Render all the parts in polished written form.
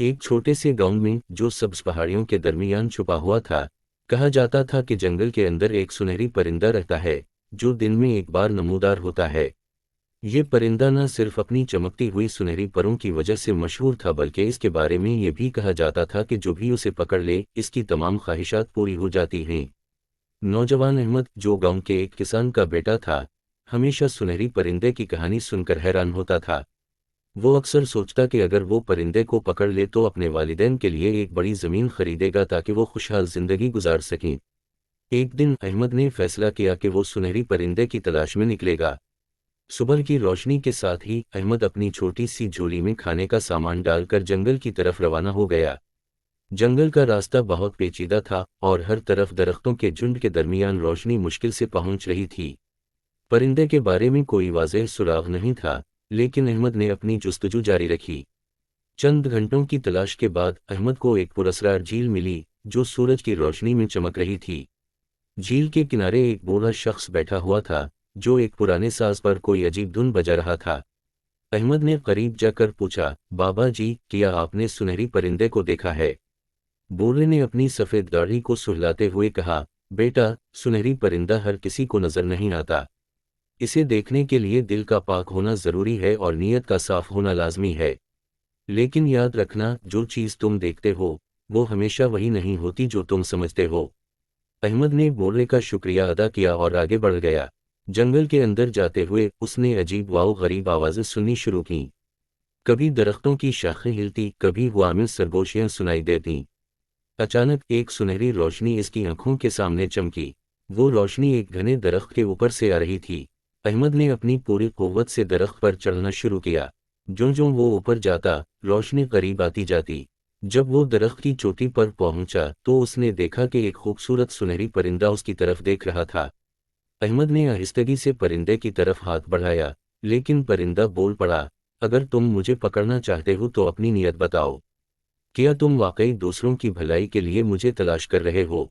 एक छोटे से गांव में जो सब्ज पहाड़ियों के दरमियान छुपा हुआ था, कहा जाता था कि जंगल के अंदर एक सुनहरी परिंदा रहता है जो दिन में एक बार नमूदार होता है। ये परिंदा न सिर्फ अपनी चमकती हुई सुनहरी परों की वजह से मशहूर था, बल्कि इसके बारे में ये भी कहा जाता था कि जो भी उसे पकड़ ले इसकी तमाम ख्वाहिशात पूरी हो जाती हैं। नौजवान अहमद, जो गांव के एक किसान का बेटा था, हमेशा सुनहरी परिंदे की कहानी सुनकर हैरान होता था। वो अक्सर सोचता कि अगर वो परिंदे को पकड़ ले तो अपने वालिदैन के लिए एक बड़ी ज़मीन खरीदेगा ताकि वो खुशहाल ज़िंदगी गुजार सकें। एक दिन अहमद ने फैसला किया कि वो सुनहरी परिंदे की तलाश में निकलेगा। सुबह की रोशनी के साथ ही अहमद अपनी छोटी सी झोली में खाने का सामान डालकर जंगल की तरफ रवाना हो गया। जंगल का रास्ता बहुत पेचीदा था और हर तरफ दरख्तों के झुंड के दरमियान रोशनी मुश्किल से पहुंच रही थी। परिंदे के बारे में कोई वाज़ेह सुराग नहीं था, लेकिन अहमद ने अपनी जुस्तजू जारी रखी। चंद घंटों की तलाश के बाद अहमद को एक पुरस्कार झील मिली जो सूरज की रोशनी में चमक रही थी। झील के किनारे एक बूढ़ा शख्स बैठा हुआ था जो एक पुराने साज पर कोई अजीब धुन बजा रहा था। अहमद ने करीब जाकर पूछा, बाबा जी, क्या आपने सुनहरी परिंदे को देखा है? बूढ़े ने अपनी सफ़ेद दाढ़ी को सुहलाते हुए कहा, बेटा, सुनहरी परिंदा हर किसी को नजर नहीं आता। इसे देखने के लिए दिल का पाक होना ज़रूरी है और नीयत का साफ होना लाजमी है। लेकिन याद रखना, जो चीज़ तुम देखते हो वो हमेशा वही नहीं होती जो तुम समझते हो। अहमद ने बूढ़े का शुक्रिया अदा किया और आगे बढ़ गया। जंगल के अंदर जाते हुए उसने अजीब वाओ गरीब आवाज़ें सुननी शुरू की। कभी दरख्तों की शाखें हिलती, कभी हवा में सरगोशियाँ सुनाई देती। अचानक एक सुनहरी रोशनी इसकी आंखों के सामने चमकी। वो रोशनी एक घने दरख्त के ऊपर से आ रही थी। अहमद ने अपनी पूरी कुव्वत से दरख्त पर चढ़ना शुरू किया। ज्यों-ज्यों वो ऊपर जाता, रोशनी करीब आती जाती। जब वो दरख्त की चोटी पर पहुंचा तो उसने देखा कि एक खूबसूरत सुनहरी परिंदा उसकी तरफ देख रहा था। अहमद ने आहिस्तगी से परिंदे की तरफ हाथ बढ़ाया, लेकिन परिंदा बोल पड़ा, अगर तुम मुझे पकड़ना चाहते हो तो अपनी नीयत बताओ। क्या तुम वाकई दूसरों की भलाई के लिए मुझे तलाश कर रहे हो?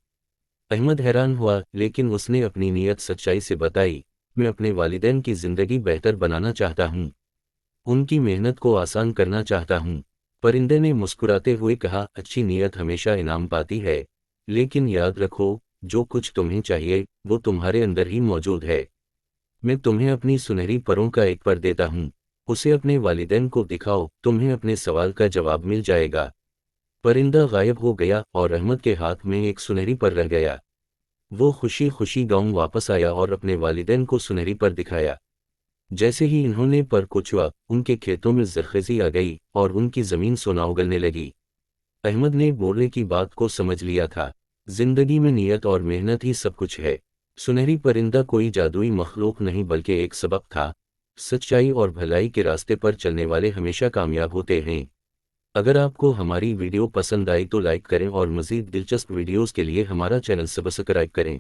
अहमद हैरान हुआ, लेकिन उसने अपनी नीयत सच्चाई से बताई, मैं अपने वालिदैन की ज़िंदगी बेहतर बनाना चाहता हूँ, उनकी मेहनत को आसान करना चाहता हूँ। परिंदे ने मुस्कुराते हुए कहा, अच्छी नीयत हमेशा इनाम पाती है, लेकिन याद रखो, जो कुछ तुम्हें चाहिए वो तुम्हारे अंदर ही मौजूद है। मैं तुम्हें अपनी सुनहरी परों का एक पर देता हूँ, उसे अपने वालिदैन को दिखाओ, तुम्हें अपने सवाल का जवाब मिल जाएगा। परिंदा गायब हो गया और अहमद के हाथ में एक सुनहरी पर रह गया। वो खुशी खुशी गांव वापस आया और अपने वालिदैन को सुनहरी पर दिखाया। जैसे ही इन्होंने पर को छुआ, उनके खेतों में ज़रख़ेज़ी आ गई और उनकी ज़मीन सोना उगलने लगी। अहमद ने बूढ़े की बात को समझ लिया था, जिंदगी में नियत और मेहनत ही सब कुछ है। सुनहरी परिंदा कोई जादुई मखलूक नहीं बल्कि एक सबक था। सच्चाई और भलाई के रास्ते पर चलने वाले हमेशा कामयाब होते हैं। अगर आपको हमारी वीडियो पसंद आई तो लाइक करें और मज़ीद दिलचस्प वीडियोस के लिए हमारा चैनल सब्सक्राइब करें।